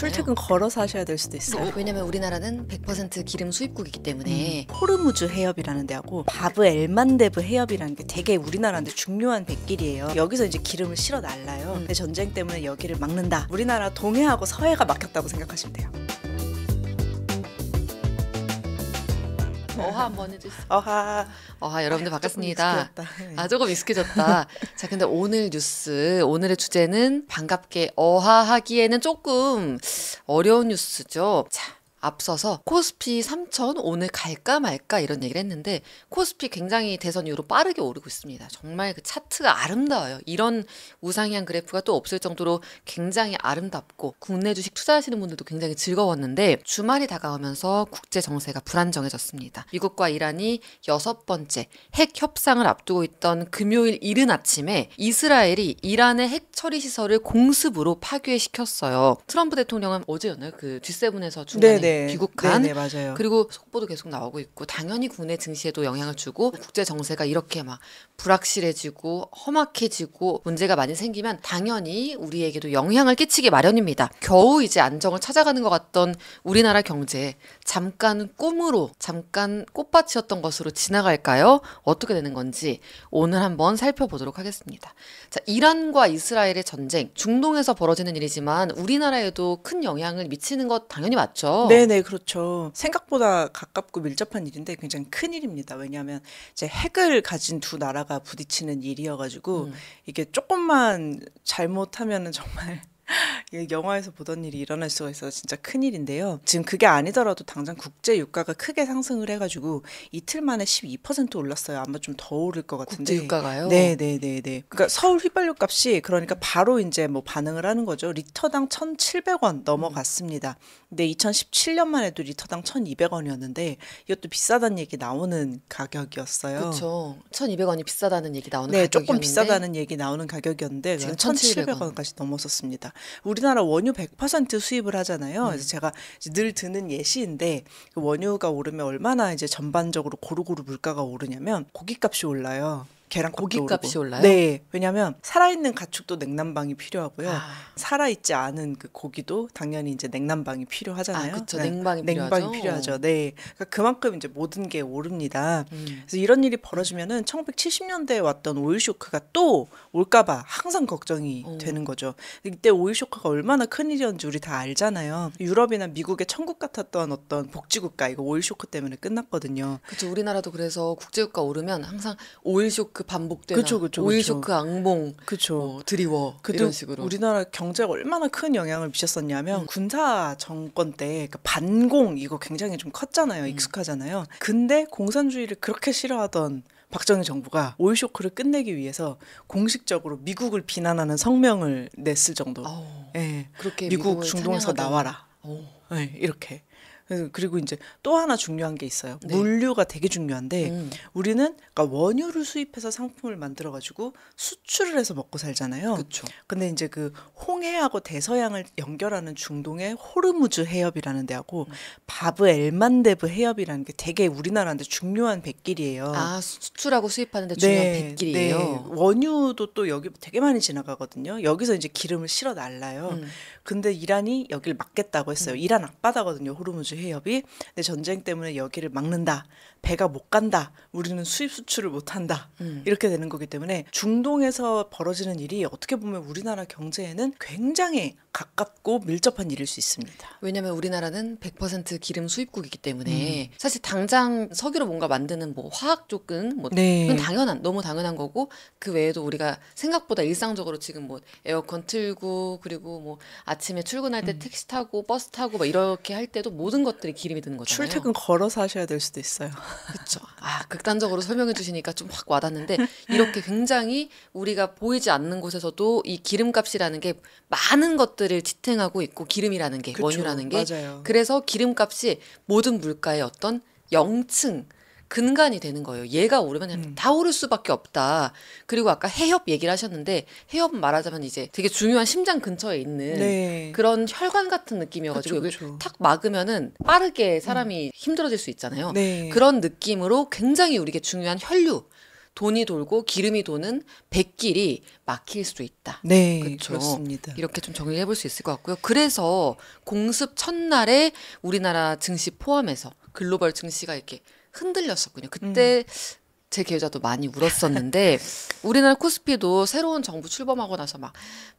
출퇴근 걸어서 하셔야 될 수도 있어요. 왜냐면 우리나라는 100% 기름 수입국이기 때문에. 호르무즈 해협이라는 데하고 바브 엘만데브 해협이라는 게 되게 우리나라한테 중요한 백길이에요. 여기서 이제 기름을 실어 날라요. 근데 전쟁 때문에 여기를 막는다. 우리나라 동해하고 서해가 막혔다고 생각하시면 돼요. 어하 한번 해주세요. 어하 여러분들 반갑습니다. 조금 조금 익숙해졌다. 자, 근데 오늘 뉴스, 오늘의 주제는 반갑게 어하하기에는 조금 어려운 뉴스죠. 자, 앞서서 코스피 3천 오늘 갈까 말까 이런 얘기를 했는데 코스피 굉장히 대선 이후로 빠르게 오르고 있습니다. 정말 그 차트가 아름다워요. 이런 우상향 그래프가 또 없을 정도로 굉장히 아름답고 국내 주식 투자하시는 분들도 굉장히 즐거웠는데 주말이 다가오면서 국제 정세가 불안정해졌습니다. 미국과 이란이 6번째 핵 협상을 앞두고 있던 금요일 이른 아침에 이스라엘이 이란의 핵 처리 시설을 공습으로 파괴시켰어요. 트럼프 대통령은 어제였나요? 그 G7에서 중간에 귀국한. 네네, 맞아요. 그리고 속보도 계속 나오고 있고 당연히 국내 증시에도 영향을 주고 국제 정세가 이렇게 막 불확실해지고 험악해지고 문제가 많이 생기면 당연히 우리에게도 영향을 끼치기 마련입니다. 겨우 이제 안정을 찾아가는 것 같던 우리나라 경제 잠깐 꿈으로 잠깐 꽃밭이었던 것으로 지나갈까요? 어떻게 되는 건지 오늘 한번 살펴보도록 하겠습니다. 자, 이란과 이스라엘의 전쟁, 중동에서 벌어지는 일이지만 우리나라에도 큰 영향을 미치는 것 당연히 맞죠? 네네, 그렇죠. 생각보다 가깝고 밀접한 일인데 굉장히 큰 일입니다. 왜냐하면 이제 핵을 가진 두 나라가 부딪히는 일이어가지고 이게 조금만 잘못하면은 정말 영화에서 보던 일이 일어날 수가 있어서 진짜 큰일인데요. 지금 그게 아니더라도 당장 국제 유가가 크게 상승을 해가지고 이틀 만에 12% 올랐어요. 아마 좀 더 오를 것 같은데. 국제 유가가요? 네네네네. 그러니까 서울 휘발유 값이 그러니까 바로 이제 뭐 반응을 하는 거죠. 리터당 1,700원 넘어갔습니다. 근데 2017년만 해도 리터당 1,200원이었는데 이것도 비싸다는 얘기 나오는 가격이었어요. 그렇죠. 1,200원이 비싸다는 얘기 나오는 네, 가격이었는데 조금 비싸다는 얘기 나오는 가격이었는데 지금 1,700원까지 넘었었습니다. 우리나라 원유 100% 수입을 하잖아요. 그래서 제가 늘 드는 예시인데 그 원유가 오르면 얼마나 이제 전반적으로 고루고루 물가가 오르냐면 고깃값이 올라요. 계란값도 고깃값이 오르고. 올라요? 네, 왜냐하면 살아있는 가축도 냉난방이 필요하고요. 아. 살아있지 않은 그 고기도 당연히 이제 냉난방이 필요하잖아요. 그렇죠. 네, 냉방이 필요하죠. 네, 그러니까 그만큼 이제 모든 게 오릅니다. 음. 그래서 이런 일이 벌어지면은 1970년대에 왔던 오일 쇼크가 또 올까봐 항상 걱정이 되는 거죠. 이때 오일 쇼크가 얼마나 큰 일이었는지 우리 다 알잖아요. 유럽이나 미국의 천국 같았던 어떤 복지국가 이거 오일 쇼크 때문에 끝났거든요. 그렇죠. 우리나라도 그래서 국제유가 오르면 항상 오일 쇼크 반복되나 그쵸. 오일 쇼크 악몽 그렇죠. 드리워 이런 식으로. 우리나라 경제가 얼마나 큰 영향을 미쳤었냐면 군사 정권 때 그 반공 이거 굉장히 좀 컸잖아요. 익숙하잖아요. 근데 공산주의를 그렇게 싫어하던 박정희 정부가 오일 쇼크를 끝내기 위해서 공식적으로 미국을 비난하는 성명을 냈을 정도. 네. 그렇게 미국 미국을 중동에서 찬양하던. 나와라. 네, 이렇게. 그리고 이제 또 하나 중요한 게 있어요. 네. 물류가 되게 중요한데 우리는 그러니까 원유를 수입해서 상품을 만들어가지고 수출을 해서 먹고 살잖아요. 그렇죠. 근데 이제 그 홍해하고 대서양을 연결하는 중동의 호르무즈 해협이라는 데하고 바브 엘만데브 해협이라는 게 되게 우리나라한테 중요한 백길이에요. 수출하고 수입하는데 중요한 백길이에요. 네. 원유도 또 여기 되게 많이 지나가거든요. 여기서 이제 기름을 실어 날라요. 근데 이란이 여기를 막겠다고 했어요. 이란 앞바다거든요. 호르무즈 해협이. 근데 전쟁 때문에 여기를 막는다. 배가 못 간다. 우리는 수입 수출을 못 한다. 이렇게 되는 거기 때문에 중동에서 벌어지는 일이 어떻게 보면 우리나라 경제에는 굉장히 가깝고 밀접한 일일 수 있습니다. 왜냐면 우리나라는 100% 기름 수입국이기 때문에 사실 당장 석유로 뭔가 만드는 뭐 화학 쪽은 뭐 네. 그건 너무 당연한 거고 그 외에도 우리가 생각보다 일상적으로 지금 뭐 에어컨 틀고 그리고 뭐 아침에 출근할 때 택시 타고 버스 타고 막 이렇게 할 때도 모든 것들이 기름이 드는 거잖아요. 출퇴근 걸어서 하셔야 될 수도 있어요. 그렇죠. 극단적으로 설명해 주시니까 좀 확 와닿는데 이렇게 굉장히 우리가 보이지 않는 곳에서도 이 기름값이라는 게 많은 것들을 지탱하고 있고 기름이라는 게 그쵸, 원유라는 게 맞아요. 그래서 기름값이 모든 물가의 어떤 영층 근간이 되는 거예요. 얘가 오르면 그냥 다 오를 수밖에 없다. 그리고 아까 해협 얘기를 하셨는데 해협은 말하자면 이제 되게 중요한 심장 근처에 있는 네. 그런 혈관 같은 느낌이어가지고 그쵸. 여기 탁 막으면은 빠르게 사람이 힘들어질 수 있잖아요. 네. 그런 느낌으로 굉장히 우리에게 중요한 혈류 돈이 돌고 기름이 도는 백길이 막힐 수도 있다. 네, 그쵸? 그렇습니다. 이렇게 좀 정리를 해볼 수 있을 것 같고요. 그래서 공습 첫날에 우리나라 증시 포함해서 글로벌 증시가 이렇게 흔들렸었군요. 그때 제 계좌도 많이 울었었는데 우리나라 코스피도 새로운 정부 출범하고 나서 막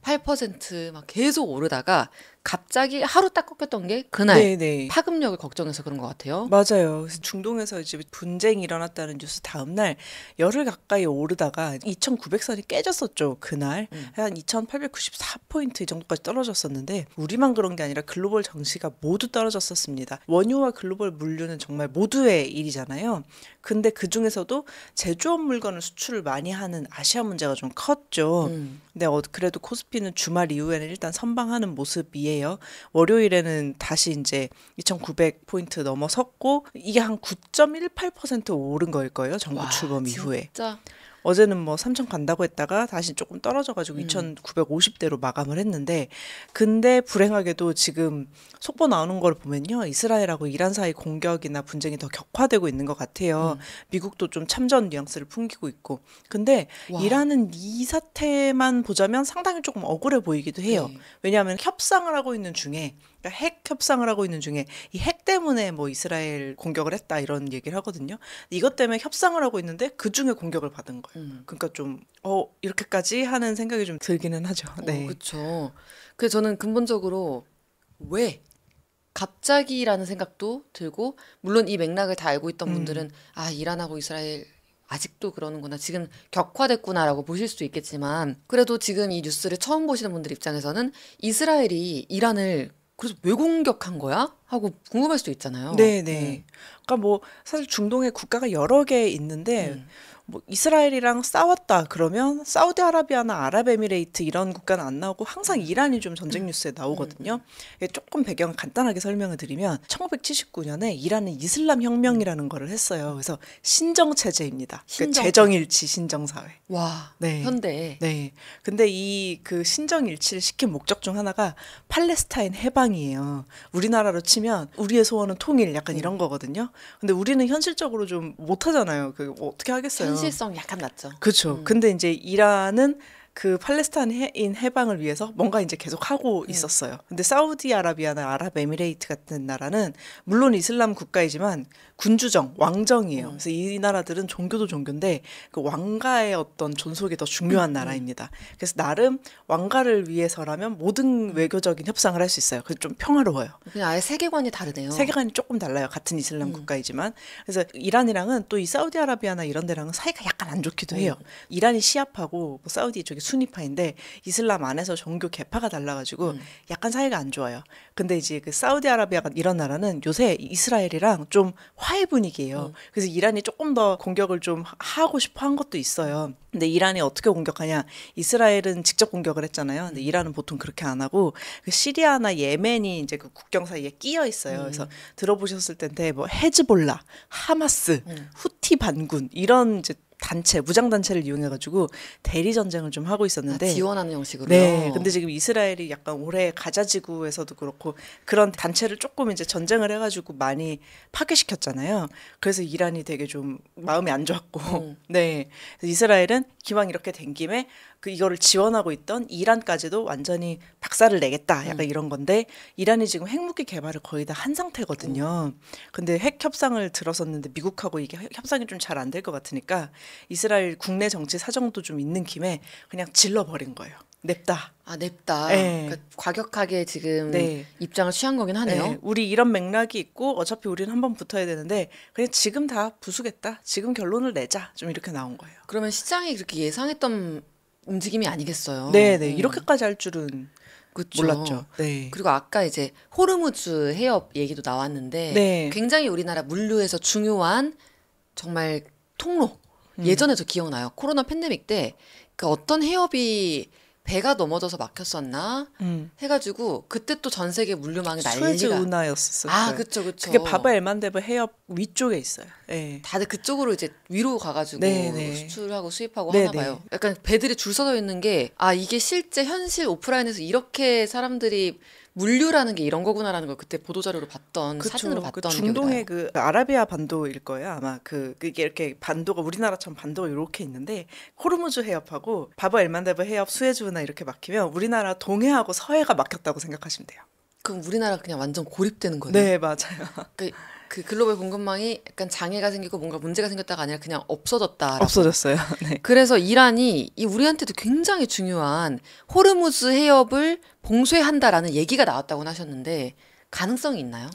8%막 계속 오르다가 갑자기 하루 딱 꺾였던 게 그날 네네. 파급력을 걱정해서 그런 것 같아요. 맞아요. 그래서 중동에서 이제 분쟁이 일어났다는 뉴스 다음날 열흘 가까이 오르다가 2,900선이 깨졌었죠. 그날 한 2,894포인트 이 정도까지 떨어졌었는데 우리만 그런 게 아니라 글로벌 증시가 모두 떨어졌었습니다. 원유와 글로벌 물류는 정말 모두의 일이잖아요. 근데 그 중에서도 제조업 물건을 수출을 많이 하는 아시아 문제가 좀 컸죠. 근데 그래도 코스피는 주말 이후에는 일단 선방하는 모습이에요. 월요일에는 다시 이제 2,900포인트 넘어섰고 이게 한 9.18% 오른 거일 거예요. 정부 와, 출범 이후에. 진짜 어제는 뭐 3,000 간다고 했다가 다시 조금 떨어져가지고 2,950대로 마감을 했는데 근데 불행하게도 지금 속보 나오는 걸 보면요. 이스라엘하고 이란 사이 공격이나 분쟁이 더 격화되고 있는 것 같아요. 미국도 좀 참전 뉘앙스를 풍기고 있고. 근데 와. 이란은 이 사태만 보자면 상당히 조금 억울해 보이기도 해요. 네. 왜냐하면 협상을 하고 있는 중에 그러니까 핵 협상을 하고 있는 중에 이 핵 때문에 뭐 이스라엘 공격을 했다 이런 얘기를 하거든요. 이것 때문에 협상을 하고 있는데 그 중에 공격을 받은 거예요. 그러니까 좀 이렇게까지 하는 생각이 좀 들기는 하죠. 네. 그렇죠. 그래서 저는 근본적으로 왜 갑자기라는 생각도 들고 물론 이 맥락을 다 알고 있던 분들은 아 이란하고 이스라엘 아직도 그러는구나 지금 격화됐구나라고 보실 수도 있겠지만 그래도 지금 이 뉴스를 처음 보시는 분들 입장에서는 이스라엘이 이란을 그래서 왜 공격한 거야? 하고 궁금할 수도 있잖아요. 네네. 그러니까 뭐 사실 중동에 국가가 여러 개 있는데 뭐 이스라엘이랑 싸웠다 그러면 사우디아라비아나 아랍에미레이트 이런 국가는 안 나오고 항상 이란이 좀 전쟁 뉴스에 나오거든요. 조금 배경 간단하게 설명을 드리면 1979년에 이란은 이슬람 혁명이라는 거를 했어요. 그래서 신정 체제입니다. 그러니까 재정일치 신정사회. 와, 네. 현대. 네. 근데 이 그 신정일치를 시킨 목적 중 하나가 팔레스타인 해방이에요. 우리나라로 치면 우리의 소원은 통일 약간 이런 거거든요. 근데 우리는 현실적으로 좀 못하잖아요. 뭐 어떻게 하겠어요. 현실성 약간 낮죠. 그렇죠. 근데 이제 이란은 그 팔레스타인 해방을 위해서 뭔가 이제 계속 하고 있었어요. 근데 사우디아라비아나 아랍에미레이트 같은 나라는 물론 이슬람 국가이지만 군주정, 왕정이에요. 그래서 이 나라들은 종교도 종교인데 그 왕가의 어떤 존속이 더 중요한 나라입니다. 그래서 나름 왕가를 위해서라면 모든 외교적인 협상을 할 수 있어요. 그래서 좀 평화로워요. 그냥 아예 세계관이 다르네요. 세계관이 조금 달라요. 같은 이슬람 국가이지만. 그래서 이란이랑은 또 이 사우디아라비아나 이런 데랑은 사이가 약간 안 좋기도 해요. 이란이 시아파고 뭐 사우디 쪽이 수니파인데 이슬람 안에서 종교 계파가 달라가지고 약간 사이가 안 좋아요. 근데 이제 그 사우디아라비아 이런 나라는 요새 이스라엘이랑 좀 화해 분위기예요. 그래서 이란이 조금 더 공격을 좀 하고 싶어 한 것도 있어요. 근데 이란이 어떻게 공격하냐? 이스라엘은 직접 공격을 했잖아요. 근데 이란은 보통 그렇게 안 하고 그 시리아나 예멘이 이제 그 국경 사이에 끼어 있어요. 그래서 들어보셨을 텐데 뭐 헤즈볼라, 하마스, 후티 반군 이런 이제 단체, 무장 단체를 이용해 가지고 대리 전쟁을 좀 하고 있었는데 지원하는 형식으로요. 네. 근데 지금 이스라엘이 약간 올해 가자지구에서도 그렇고 그런 단체를 조금 이제 전쟁을 해 가지고 많이 파괴시켰잖아요. 그래서 이란이 되게 좀 마음이 안 좋았고. 네. 그래서 이스라엘은 기왕 이렇게 된 김에 그 이거를 지원하고 있던 이란까지도 완전히 박살을 내겠다. 약간 이런 건데 이란이 지금 핵무기 개발을 거의 다 한 상태거든요. 근데 핵 협상을 들었었는데 미국하고 이게 협상이 좀 잘 안 될 것 같으니까 이스라엘 국내 정치 사정도 좀 있는 김에 그냥 질러버린 거예요. 냅다. 아, 냅다. 네. 그러니까 과격하게 지금 네. 입장을 취한 거긴 하네요. 네, 우리 이런 맥락이 있고 어차피 우리는 한번 붙어야 되는데 그냥 지금 다 부수겠다. 지금 결론을 내자. 좀 이렇게 나온 거예요. 그러면 시장이 그렇게 예상했던 움직임이 아니겠어요. 네. 이렇게까지 할 줄은 그쵸. 몰랐죠. 네. 그리고 아까 이제 호르무즈 해협 얘기도 나왔는데 네. 굉장히 우리나라 물류에서 중요한 정말 통로. 예전에 저 기억나요. 코로나 팬데믹 때 그 어떤 해협이 배가 넘어져서 막혔었나 해가지고 그때 또 전 세계 물류망이 수에즈 난리가. 운하였었어요. 아, 그쵸. 그게 바브 엘만데브 해협 위쪽에 있어요. 네. 다들 그쪽으로 이제 위로 가가지고 네네. 수출하고 수입하고 네네. 하나 봐요. 약간 배들이 줄 서서 있는 게 아 이게 실제 현실 오프라인에서 이렇게 사람들이 물류라는 게 이런 거구나라는 걸 그때 보도자료로 봤던 그쵸. 사진으로 그 봤던 중동의 기억이 나요. 그 아라비아 반도일 거예요. 아마 그게 이렇게 반도가 우리나라처럼 반도가 이렇게 있는데 호르무즈 해협하고 바브 엘만데브 해협 수에즈나 이렇게 막히면 우리나라 동해하고 서해가 막혔다고 생각하시면 돼요. 그럼 우리나라 그냥 완전 고립되는 거네요. 네, 맞아요. 그 글로벌 공급망이 약간 장애가 생기고 뭔가 문제가 생겼다가 아니라 그냥 없어졌다라고. 없어졌어요. 네. 그래서 이란이 이 우리한테도 굉장히 중요한 호르무즈 해협을 봉쇄한다라는 얘기가 나왔다고 하셨는데 가능성이 있나요?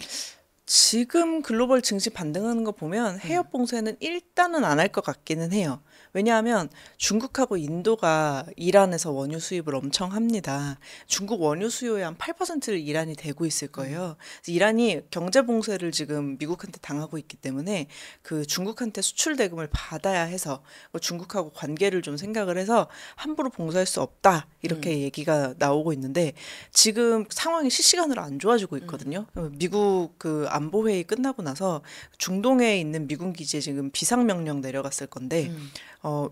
지금 글로벌 증시 반등하는 거 보면 해협 봉쇄는 일단은 안 할 것 같기는 해요. 왜냐하면 중국하고 인도가 이란에서 원유 수입을 엄청 합니다. 중국 원유 수요의 한 8%를 이란이 대고 있을 거예요. 그래서 이란이 경제 봉쇄를 지금 미국한테 당하고 있기 때문에 그 중국한테 수출 대금을 받아야 해서 중국하고 관계를 좀 생각을 해서 함부로 봉쇄할 수 없다. 이렇게 얘기가 나오고 있는데 지금 상황이 실시간으로 안 좋아지고 있거든요. 미국 그 안보회의 끝나고 나서 중동에 있는 미군 기지에 지금 비상명령 내려갔을 건데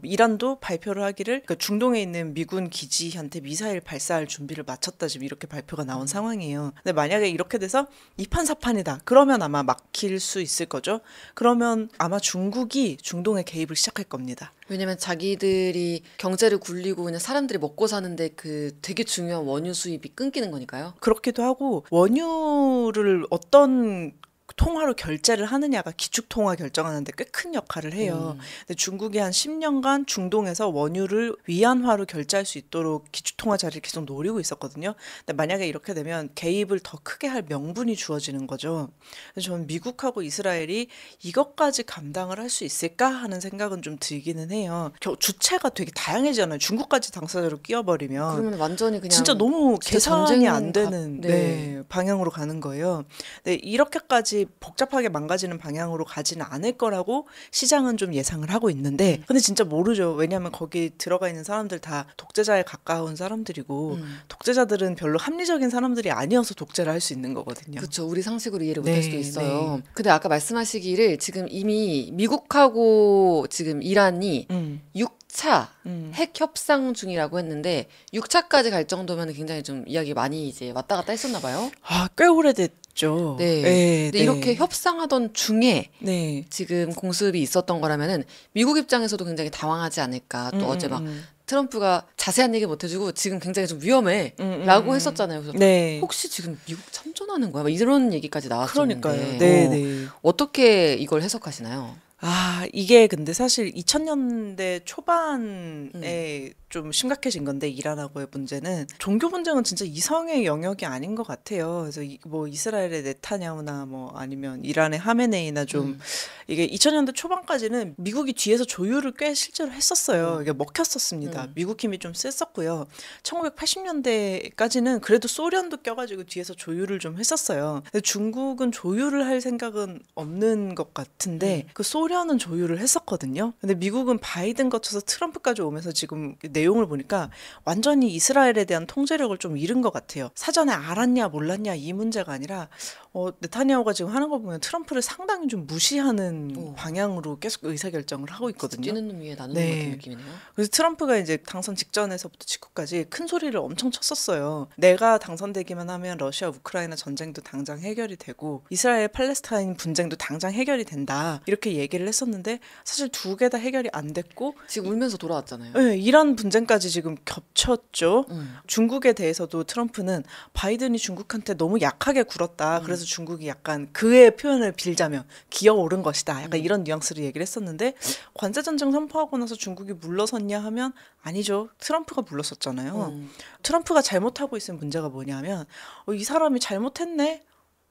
이란도 발표를 하기를 그러니까 중동에 있는 미군 기지한테 미사일 발사할 준비를 마쳤다 지금 이렇게 발표가 나온 상황이에요. 근데 만약에 이렇게 돼서 이판사판이다. 그러면 아마 막힐 수 있을 거죠. 그러면 아마 중국이 중동에 개입을 시작할 겁니다. 왜냐면 자기들이 경제를 굴리고 그냥 사람들이 먹고 사는데 그 되게 중요한 원유 수입이 끊기는 거니까요. 그렇기도 하고 원유를 어떤 통화로 결제를 하느냐가 기축통화 결정하는데 꽤 큰 역할을 해요. 근데 중국이 한 10년간 중동에서 원유를 위안화로 결제할 수 있도록 기축통화 자리를 계속 노리고 있었거든요. 근데 만약에 이렇게 되면 개입을 더 크게 할 명분이 주어지는 거죠. 그래서 저는 미국하고 이스라엘이 이것까지 감당을 할 수 있을까 하는 생각은 좀 들기는 해요. 주체가 되게 다양해지잖아요. 중국까지 당사자로 끼워버리면 그러면 완전히 그냥 진짜 너무 진짜 계산이 안 전쟁 되는 네. 방향으로 가는 거예요. 네, 이렇게까지 복잡하게 망가지는 방향으로 가지는 않을 거라고 시장은 좀 예상을 하고 있는데 근데 진짜 모르죠. 왜냐하면 거기 들어가 있는 사람들 다 독재자에 가까운 사람들이고 독재자들은 별로 합리적인 사람들이 아니어서 독재를 할 수 있는 거거든요. 그렇죠. 우리 상식으로 이해를 네, 못할 수도 있어요. 네. 근데 아까 말씀하시기를 지금 이미 미국하고 지금 이란이 6차 핵 협상 중이라고 했는데 6차까지 갈 정도면 굉장히 좀 이야기 많이 이제 왔다 갔다 했었나 봐요. 아, 꽤 오래됐죠. 네. 네, 근데 네. 이렇게 협상하던 중에 네. 지금 공습이 있었던 거라면은 미국 입장에서도 굉장히 당황하지 않을까. 또 어제 막 트럼프가 자세한 얘기 못 해주고 지금 굉장히 좀 위험해라고 했었잖아요. 그래서 네. 혹시 지금 미국 참전하는 거야? 막 이런 얘기까지 나왔었는데 그러니까요. 네, 네. 어떻게 이걸 해석하시나요? 아, 이게 근데 사실 2000년대 초반에 좀 심각해진 건데 이란하고의 문제는 종교 분쟁은 진짜 이성의 영역이 아닌 것 같아요. 그래서 뭐 이스라엘의 네타냐후나 뭐 아니면 이란의 하메네이나 좀 이게 2000년대 초반까지는 미국이 뒤에서 조율을 꽤 실제로 했었어요. 이게 먹혔었습니다. 미국 힘이 좀 셌었고요. 1980년대까지는 그래도 소련도 껴가지고 뒤에서 조율을 좀 했었어요. 근데 중국은 조율을 할 생각은 없는 것 같은데 그 소련은 조율을 했었거든요. 근데 미국은 바이든 거쳐서 트럼프까지 오면서 지금 내용을 보니까 완전히 이스라엘에 대한 통제력을 좀 잃은 것 같아요. 사전에 알았냐 몰랐냐 이 문제가 아니라 네타냐후가 지금 하는 거 보면 트럼프를 상당히 좀 무시하는 방향으로 계속 의사결정을 하고 있거든요. 뛰는 놈 위에 나누는 네. 같은 느낌이네요. 그래서 트럼프가 이제 당선 직전에서부터 직후까지 큰 소리를 엄청 쳤었어요. 내가 당선되기만 하면 러시아 우크라이나 전쟁도 당장 해결이 되고 이스라엘 팔레스타인 분쟁도 당장 해결이 된다. 이렇게 얘기를 했었는데 사실 두 개 다 해결이 안 됐고 지금 울면서 돌아왔잖아요. 네, 이란 분쟁까지 지금 겹쳤죠. 중국에 대해서도 트럼프는 바이든이 중국한테 너무 약하게 굴었다. 그래서 중국이 약간 그의 표현을 빌자면 기어오른 것이다. 약간 이런 뉘앙스로 얘기를 했었는데 관세전쟁 선포하고 나서 중국이 물러섰냐 하면 아니죠. 트럼프가 물러섰잖아요. 트럼프가 잘못하고 있는 문제가 뭐냐면 이 사람이 잘못했네.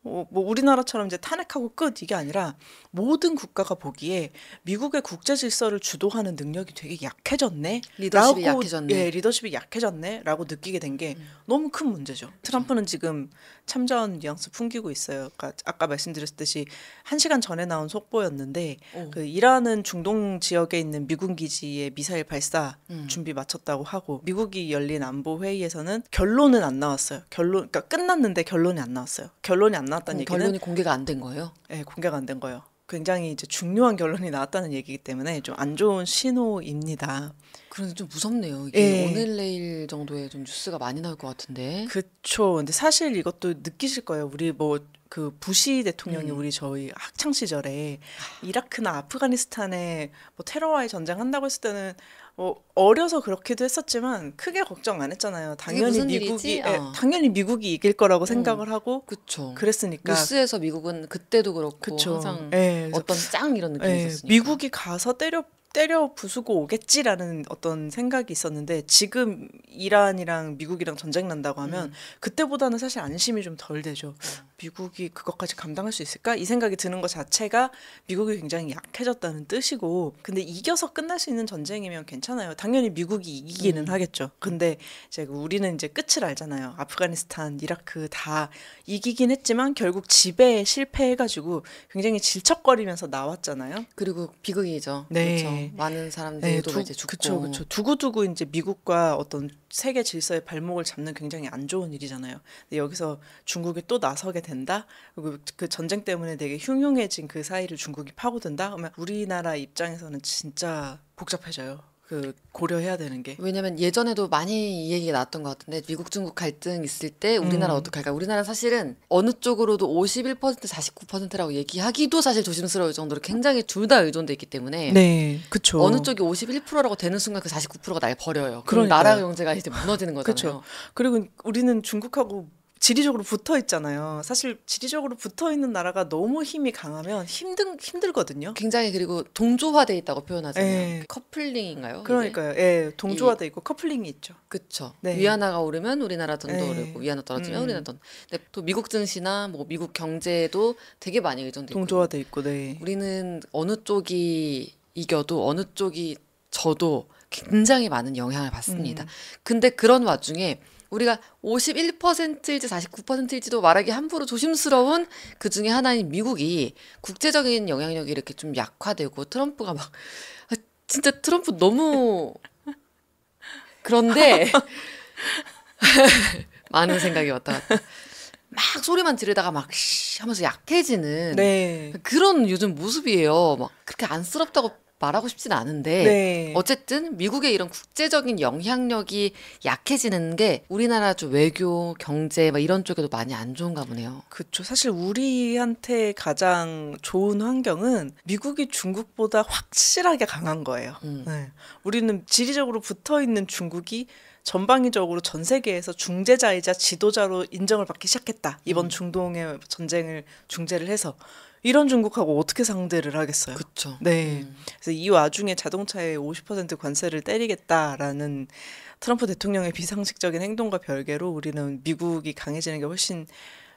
뭐 우리나라처럼 이제 탄핵하고 끝 이게 아니라 모든 국가가 보기에 미국의 국제 질서를 주도하는 능력이 되게 약해졌네. 리더십이 라고, 약해졌네. 예, 리더십이 약해졌네라고 느끼게 된 게 너무 큰 문제죠. 트럼프는 지금 참전 뉘앙스 풍기고 있어요. 아까 말씀드렸듯이 1시간 전에 나온 속보였는데 그 이란은 중동 지역에 있는 미군 기지에 미사일 발사 준비 마쳤다고 하고 미국이 열린 안보 회의에서는 결론은 안 나왔어요. 그러니까 끝났는데 결론이 안 나왔어요. 결론이 안 나왔다는 얘기는 결론이 공개가 안 된 거예요? 네, 공개가 안 된 거예요. 굉장히 이제 중요한 결론이 나왔다는 얘기이기 때문에 좀 안 좋은 신호입니다. 그런데 좀 무섭네요. 이게 예. 오늘 내일 정도에 좀 뉴스가 많이 나올 것 같은데. 그쵸. 근데 사실 이것도 느끼실 거예요. 우리 뭐 그 부시 대통령이 우리 저희 학창 시절에 이라크나 아프가니스탄에 뭐 테러와의 전쟁 한다고 했을 때는 어려서 그렇기도 했었지만 크게 걱정 안 했잖아요. 당연히 무슨 미국이 일이지? 당연히 미국이 이길 거라고 생각을 하고 그쵸. 그랬으니까. 뉴스에서 미국은 그때도 그렇고 그쵸. 항상 예, 그래서 어떤 짱 이런 느낌이 예, 있었으니까. 미국이 가서 때려 부수고 오겠지라는 어떤 생각이 있었는데 지금 이란이랑 미국이랑 전쟁 난다고 하면 그때보다는 사실 안심이 좀 덜 되죠. 미국이 그것까지 감당할 수 있을까? 이 생각이 드는 것 자체가 미국이 굉장히 약해졌다는 뜻이고, 근데 이겨서 끝날 수 있는 전쟁이면 괜찮아요. 당연히 미국이 이기기는 하겠죠. 근데 이제 우리는 이제 끝을 알잖아요. 아프가니스탄, 이라크 다 이기긴 했지만 결국 지배에 실패해가지고 굉장히 질척거리면서 나왔잖아요. 그리고 비극이죠. 네. 그렇죠. 많은 사람들도 이제 죽고. 그쵸. 두고두고 이제 미국과 어떤 세계 질서의 발목을 잡는 굉장히 안 좋은 일이잖아요. 근데 여기서 중국이 또 나서게 된다? 그리고 그 전쟁 때문에 되게 흉흉해진 그 사이를 중국이 파고든다? 그러면 우리나라 입장에서는 진짜 복잡해져요. 그 고려해야 되는 게. 왜냐면 예전에도 많이 이 얘기가 나왔던 것 같은데 미국 중국 갈등 있을 때 우리나라 어떻게 할까? 우리나라 사실은 어느 쪽으로도 51% 49%라고 얘기하기도 사실 조심스러울 정도로 굉장히 둘 다 의존돼 있기 때문에 네, 그쵸. 어느 쪽이 51%라고 되는 순간 그 49%가 날 버려요. 그럼 그러니까요. 나라 경제가 이제 무너지는 거잖아요. 그쵸. 그리고 우리는 중국하고 지리적으로 붙어 있잖아요. 사실 지리적으로 붙어 있는 나라가 너무 힘이 강하면 힘들거든요. 굉장히 그리고 동조화돼 있다고 표현하잖아요. 예. 커플링인가요? 이게? 그러니까요. 예, 동조화돼 있고 커플링이 있죠. 그쵸. 네. 위안화가 오르면 우리나라 돈도 네. 오르고 위안화 떨어지면 우리나라 돈. 근데 또 미국 증시나 뭐 미국 경제도 되게 많이 의존돼 있고 동조화돼 있고, 네. 우리는 어느 쪽이 이겨도 어느 쪽이 져도 굉장히 많은 영향을 받습니다. 근데 그런 와중에 우리가 51%일지 49%일지도 말하기 함부로 조심스러운 그 중에 하나인 미국이 국제적인 영향력이 이렇게 좀 약화되고 트럼프가 막 진짜 트럼프 너무 그런데 많은 생각이 왔다 갔다 막 소리만 지르다가 막 하면서 약해지는 네. 그런 요즘 모습이에요. 막 그렇게 안쓰럽다고 말하고 싶진 않은데 네. 어쨌든 미국의 이런 국제적인 영향력이 약해지는 게 우리나라 좀 외교, 경제 막 이런 쪽에도 많이 안 좋은가 보네요. 그쵸. 사실 우리한테 가장 좋은 환경은 미국이 중국보다 확실하게 강한 거예요. 네. 우리는 지리적으로 붙어 있는 중국이 전방위적으로 전 세계에서 중재자이자 지도자로 인정을 받기 시작했다. 이번 중동의 전쟁을 중재를 해서. 이런 중국하고 어떻게 상대를 하겠어요? 그렇죠. 네. 그래서 이 와중에 자동차에 50% 관세를 때리겠다라는 트럼프 대통령의 비상식적인 행동과 별개로 우리는 미국이 강해지는 게 훨씬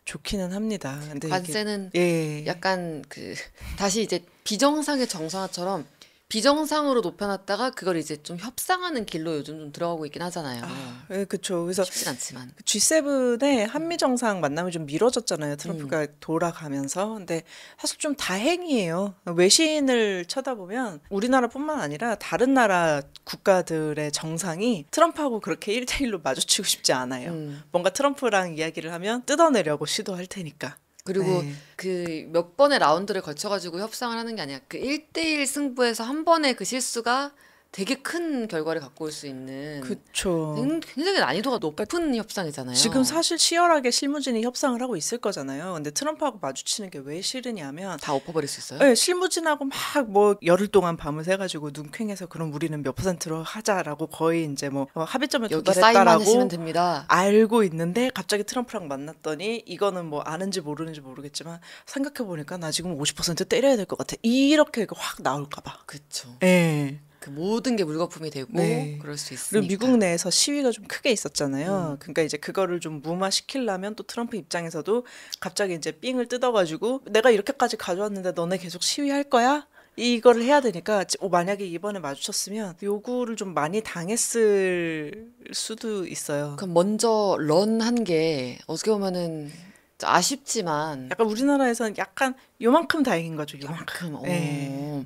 좋기는 합니다. 근데 관세는 예. 약간 그 다시 이제 비정상의 정상화처럼 비정상으로 높여놨다가 그걸 이제 좀 협상하는 길로 요즘 좀 들어가고 있긴 하잖아요. 예, 그렇죠. 그래서 쉽진 않지만. G7의 한미 정상 만남이 좀 미뤄졌잖아요. 트럼프가 돌아가면서. 근데 사실 좀 다행이에요. 외신을 쳐다보면 우리나라뿐만 아니라 다른 나라 국가들의 정상이 트럼프하고 그렇게 1대1로 마주치고 싶지 않아요. 뭔가 트럼프랑 이야기를 하면 뜯어내려고 시도할 테니까. 그리고 네. 그 몇 번의 라운드를 거쳐가지고 협상을 하는 게 아니라 그 1대1 승부에서 한 번의 그 실수가 되게 큰 결과를 갖고 올 수 있는 그쵸. 굉장히 난이도가 높은 협상이잖아요. 지금 사실 치열하게 실무진이 협상을 하고 있을 거잖아요. 근데 트럼프하고 마주치는 게 왜 싫으냐면 다 엎어버릴 수 있어요? 네, 실무진하고 막 뭐 열흘 동안 밤을 새가지고 눈퀭해서 그럼 우리는 몇 %로 하자라고 거의 이제 뭐 합의점에 여기 사인만 도달했다라고 하시면 됩니다. 알고 있는데 갑자기 트럼프랑 만났더니 이거는 뭐 아는지 모르는지 모르겠지만 생각해 보니까 나 지금 50% 때려야 될 것 같아. 이렇게 확 나올까 봐. 그쵸. 예. 그 모든 게 물거품이 되고 네. 그럴 수 있으니까. 그리고 미국 내에서 시위가 좀 크게 있었잖아요. 그러니까 이제 그거를 좀 무마시키려면 또 트럼프 입장에서도 갑자기 이제 삥을 뜯어가지고 내가 이렇게까지 가져왔는데 너네 계속 시위할 거야? 이거를 해야 되니까 만약에 이번에 마주쳤으면 요구를 좀 많이 당했을 수도 있어요. 그럼 먼저 런한 게 어떻게 보면은 아쉽지만 약간 우리나라에서는 약간 요만큼 다행인 거죠. 요만큼. 그만큼. 네.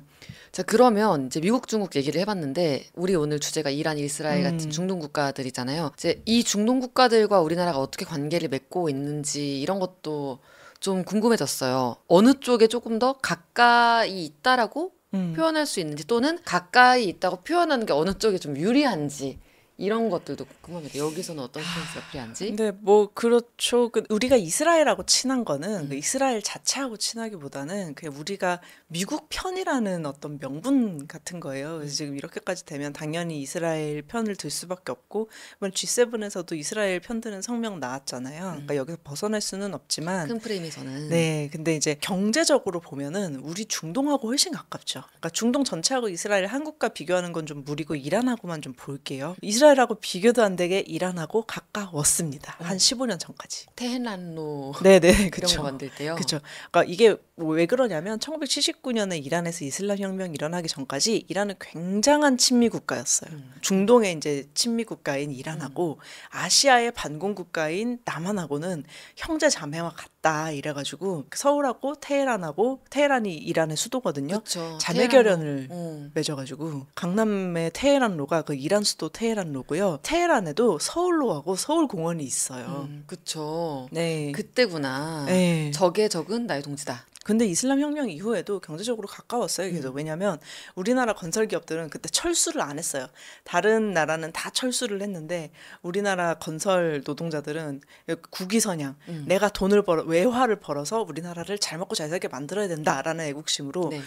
자, 그러면 이제 미국 중국 얘기를 해봤는데 우리 오늘 주제가 이란, 이스라엘 같은 중동 국가들이잖아요. 이제 이 중동 국가들과 우리나라가 어떻게 관계를 맺고 있는지 이런 것도 좀 궁금해졌어요. 어느 쪽에 조금 더 가까이 있다라고 음. 표현할 수 있는지 또는 가까이 있다고 표현하는 게 어느 쪽에 좀 유리한지 이런 것들도 궁금합니다. 여기서는 어떤 스탠스가 필요한지. 근데 뭐 그렇죠. 우리가 이스라엘하고 친한 거는 그 이스라엘 자체하고 친하기보다는 그냥 우리가 미국 편이라는 어떤 명분 같은 거예요. 그래서 지금 이렇게까지 되면 당연히 이스라엘 편을 들 수밖에 없고 이번 G7에서도 이스라엘 편드는 성명 나왔잖아요. 그러니까 여기서 벗어날 수는 없지만 큰 프레임에서는. 네, 근데 이제 경제적으로 보면은 우리 중동하고 훨씬 가깝죠. 그러니까 중동 전체하고 이스라엘, 한국과 비교하는 건 좀 무리고 이란하고만 좀 볼게요. 이스라엘하고 비교도 안 되게 이란하고 가까웠습니다. 한 15년 전까지. 테헤란로 네네, 이런 그렇죠. 거 만들 때요. 그렇죠. 그러니까 이게 왜 그러냐면 1979년에 이란에서 이슬람 혁명이 일어나기 전까지 이란은 굉장한 친미 국가였어요. 중동의 이제 친미 국가인 이란하고 아시아의 반공 국가인 남한하고는 형제 자매와 같다 이래가지고 서울하고 테헤란하고 테헤란이 이란의 수도거든요. 그쵸. 자매결연을 테헤란로. 맺어가지고 강남의 테헤란로가 그 이란 수도 테헤란로고요. 테헤란에도 서울로하고 서울공원이 있어요. 그쵸. 네. 그때구나. 네. 적의 적은 나의 동지다. 근데 이슬람 혁명 이후에도 경제적으로 가까웠어요. 계속. 왜냐하면 우리나라 건설 기업들은 그때 철수를 안 했어요. 다른 나라는 다 철수를 했는데 우리나라 건설 노동자들은 국위선양, 내가 돈을 벌어 외화를 벌어서 우리나라를 잘 먹고 잘 살게 만들어야 된다라는 애국심으로 네.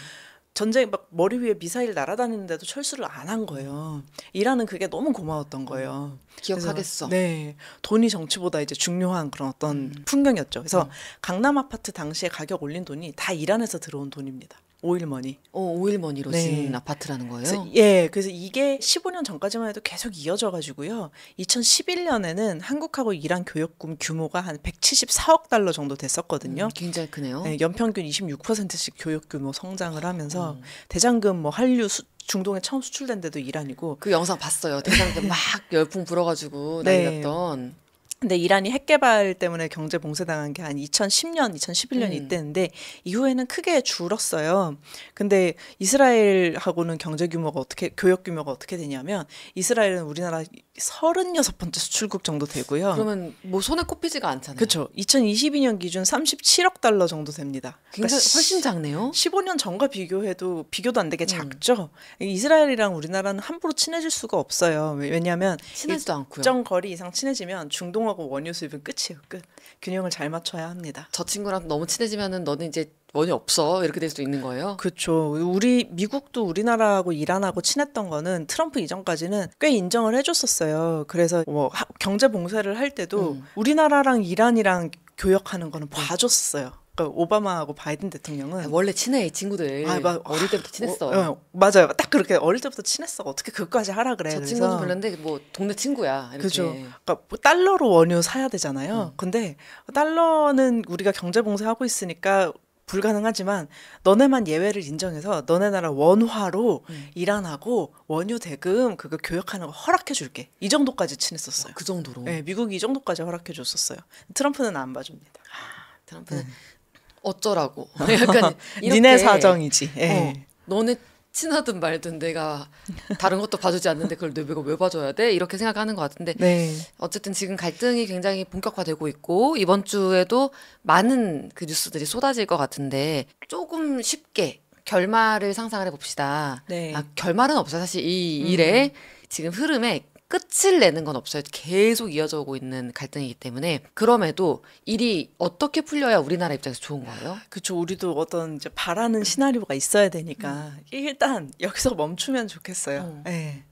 전쟁 막 머리 위에 미사일 날아다니는데도 철수를 안 한 거예요. 이란은 그게 너무 고마웠던 거예요. 기억하겠어. 그래서, 네, 돈이 정치보다 이제 중요한 그런 어떤 풍경이었죠. 그래서 강남 아파트 당시에 가격 올린 돈이 다 이란에서 들어온 돈입니다. 오일머니. 오일머니로 네. 지은 아파트라는 거예요? 그래서 이게 15년 전까지만 해도 계속 이어져 가지고요. 2011년에는 한국하고 이란 교역금 규모가 한 174억 달러 정도 됐었거든요. 굉장히 크네요. 네, 연평균 26%씩 교역 규모 성장을 하면서 대장금 뭐 한류 중동에 처음 수출된 데도 이란이고. 그 영상 봤어요. 대장금 막 열풍 불어가지고 난리 네. 났던. 근데 이란이 핵 개발 때문에 경제 봉쇄당한 게 한 2010년, 2011년 이때인데 이후에는 크게 줄었어요. 근데 이스라엘하고는 경제 규모가 교역 규모가 어떻게 되냐면 이스라엘은 우리나라 36번째 수출국 정도 되고요. 그러면 뭐 손에 꼽히지가 않잖아요. 그렇죠. 2022년 기준 37억 달러 정도 됩니다. 굉장히 그러니까 훨씬 작네요. 15년 전과 비교해도 비교도 안 되게 작죠. 이스라엘이랑 우리나라는 함부로 친해질 수가 없어요. 왜냐하면 친하지도 않고요. 일정 거리 이상 친해지면 중동하고 원유 수입은 끝이에요. 끝. 균형을 잘 맞춰야 합니다. 저 친구랑 너무 친해지면은 너는 이제 원이 없어 이렇게 될 수도 있는 거예요. 그렇죠. 미국도 우리나라하고 이란하고 친했던 거는 트럼프 이전까지는 꽤 인정을 해줬었어요. 그래서 뭐 경제 봉쇄를 할 때도 우리나라랑 이란이랑 교역하는 거는 봐줬었어요. 그러니까 오바마하고 바이든 대통령은 원래 친해 이 친구들. 어릴 때부터 친했어. 맞아요. 딱 그렇게 어릴 때부터 친했어. 어떻게 그것까지 하라 그래. 저 친구는 별론데 뭐 동네 친구야. 이렇게. 그렇죠. 그러니까 뭐 달러로 원유 사야 되잖아요. 근데 달러는 우리가 경제 봉쇄하고 있으니까 불가능하지만 너네만 예외를 인정해서 너네 나라 원화로 이란하고 원유 대금 그거 교역하는 거 허락해 줄게. 이 정도까지 친했었어요. 그 정도로. 네, 미국이 이 정도까지 허락해 줬었어요. 트럼프는 안 봐줍니다. 트럼프는 어쩌라고. 약간 이렇게 니네 사정이지. 예. 너네 친하든 말든 내가 다른 것도 봐주지 않는데 그걸 내가 왜 봐줘야 돼? 이렇게 생각하는 것 같은데 네. 어쨌든 지금 갈등이 굉장히 본격화되고 있고 이번 주에도 많은 그 뉴스들이 쏟아질 것 같은데 조금 쉽게 결말을 상상을 해봅시다. 네. 결말은 없어요. 사실 이 일의 지금 흐름에 끝을 내는 건 없어요. 계속 이어져 오고 있는 갈등이기 때문에 그럼에도 일이 어떻게 풀려야 우리나라 입장에서 좋은 거예요? 그렇죠. 우리도 어떤 이제 바라는 시나리오가 있어야 되니까 일단 여기서 멈추면 좋겠어요. 네.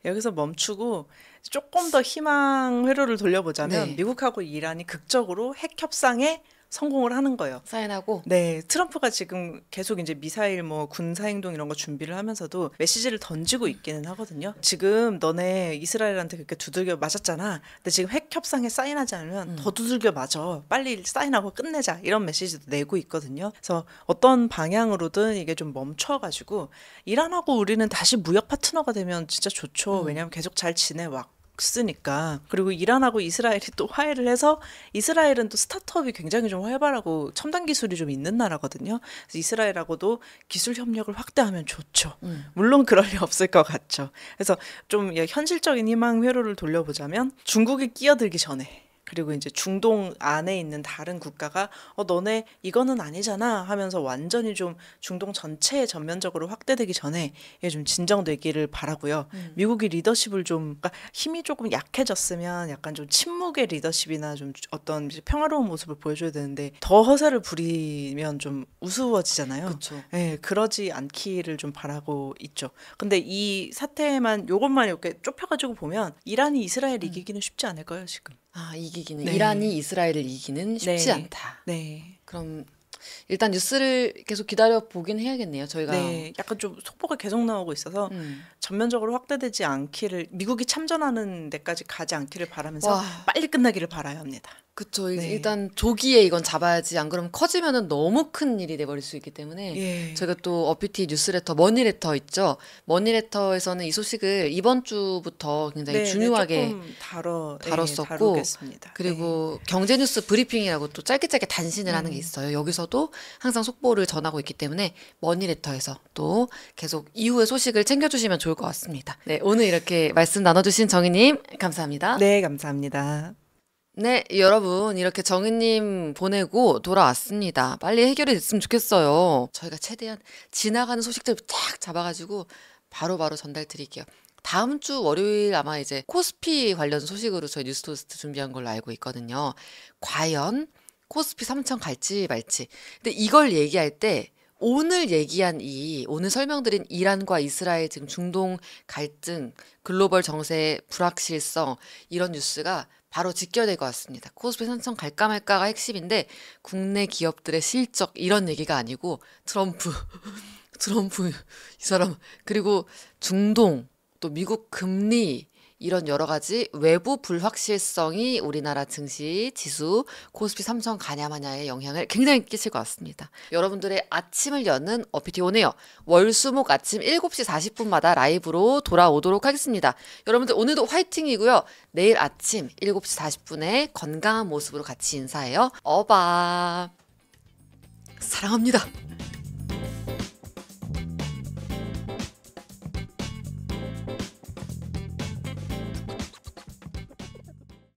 여기서 멈추고 조금 더 희망 회로를 돌려보자면 네. 미국하고 이란이 극적으로 핵 협상에 성공을 하는 거예요. 사인하고. 네, 트럼프가 지금 계속 이제 미사일 뭐 군사 행동 이런 거 준비를 하면서도 메시지를 던지고 있기는 하거든요. 지금 너네 이스라엘한테 그렇게 두들겨 맞았잖아. 근데 지금 핵 협상에 사인하지 않으면 더 두들겨 맞아. 빨리 사인하고 끝내자. 이런 메시지도 내고 있거든요. 그래서 어떤 방향으로든 이게 좀 멈춰가지고 이란하고 우리는 다시 무역 파트너가 되면 진짜 좋죠. 왜냐하면 계속 잘 지내왔고. 쓰니까. 그리고 이란하고 이스라엘이 또 화해를 해서 이스라엘은 또 스타트업이 굉장히 좀 활발하고 첨단 기술이 좀 있는 나라거든요. 그래서 이스라엘하고도 기술 협력을 확대하면 좋죠. 물론 그럴 리 없을 것 같죠. 그래서 좀 현실적인 희망 회로를 돌려보자면 중국이 끼어들기 전에 그리고 이제 중동 안에 있는 다른 국가가 너네 이거는 아니잖아 하면서 완전히 좀 중동 전체에 전면적으로 확대되기 전에 이게 좀 진정되기를 바라고요. 미국이 리더십을 좀 그러니까 힘이 조금 약해졌으면 약간 좀 침묵의 리더십이나 좀 어떤 이제 평화로운 모습을 보여줘야 되는데 더 허세를 부리면 좀 우스워지잖아요. 그쵸. 네, 그러지 않기를 좀 바라고 있죠. 근데 이 사태만 요것만 이렇게 좁혀가지고 보면 이란이 이스라엘 이기기는 쉽지 않을 거예요, 지금. 아, 이기기는 네. 이란이 이스라엘을 이기기는 쉽지 네. 않다. 네. 그럼 일단 뉴스를 계속 기다려 보긴 해야겠네요. 저희가 네, 약간 좀 속보가 계속 나오고 있어서 음. 전면적으로 확대되지 않기를 미국이 참전하는 데까지 가지 않기를 바라면서 와. 빨리 끝나기를 바라야 합니다. 그쵸. 네. 일단 조기에 이건 잡아야지. 안 그러면 커지면은 너무 큰 일이 돼버릴 수 있기 때문에 예. 저희가 또 어피티 뉴스레터 머니레터 있죠. 머니레터에서는 이 소식을 이번 주부터 굉장히 네, 중요하게 조금 다뤘었고 다루겠습니다. 그리고 경제뉴스 브리핑이라고 또 짧게 단신을 하는 게 있어요. 여기서도 항상 속보를 전하고 있기 때문에 머니레터에서 또 계속 이후의 소식을 챙겨주시면 좋을 것 같습니다. 네, 오늘 이렇게 말씀 나눠주신 정희님 감사합니다. 네, 감사합니다. 네, 여러분 이렇게 정희님 보내고 돌아왔습니다. 빨리 해결이 됐으면 좋겠어요. 저희가 최대한 지나가는 소식들 쫙 잡아가지고 바로바로 전달 드릴게요. 다음 주 월요일 아마 이제 코스피 관련 소식으로 저희 뉴스토스트 준비한 걸로 알고 있거든요. 과연 코스피 3천 갈지 말지. 근데 이걸 얘기할 때 오늘 얘기한 오늘 설명드린 이란과 이스라엘 지금 중동 갈등, 글로벌 정세 불확실성 이런 뉴스가 바로 직결될 것 같습니다. 코스피 3천 갈까 말까가 핵심인데 국내 기업들의 실적 이런 얘기가 아니고 트럼프 이 사람 그리고 중동 또 미국 금리 이런 여러 가지 외부 불확실성이 우리나라 증시 지수 코스피 3천 가냐 마냐에 영향을 굉장히 끼칠 것 같습니다. 여러분들의 아침을 여는 어피티 오네요. 월수목 아침 7시 40분마다 라이브로 돌아오도록 하겠습니다. 여러분들 오늘도 화이팅이고요. 내일 아침 7시 40분에 건강한 모습으로 같이 인사해요. 어바 사랑합니다.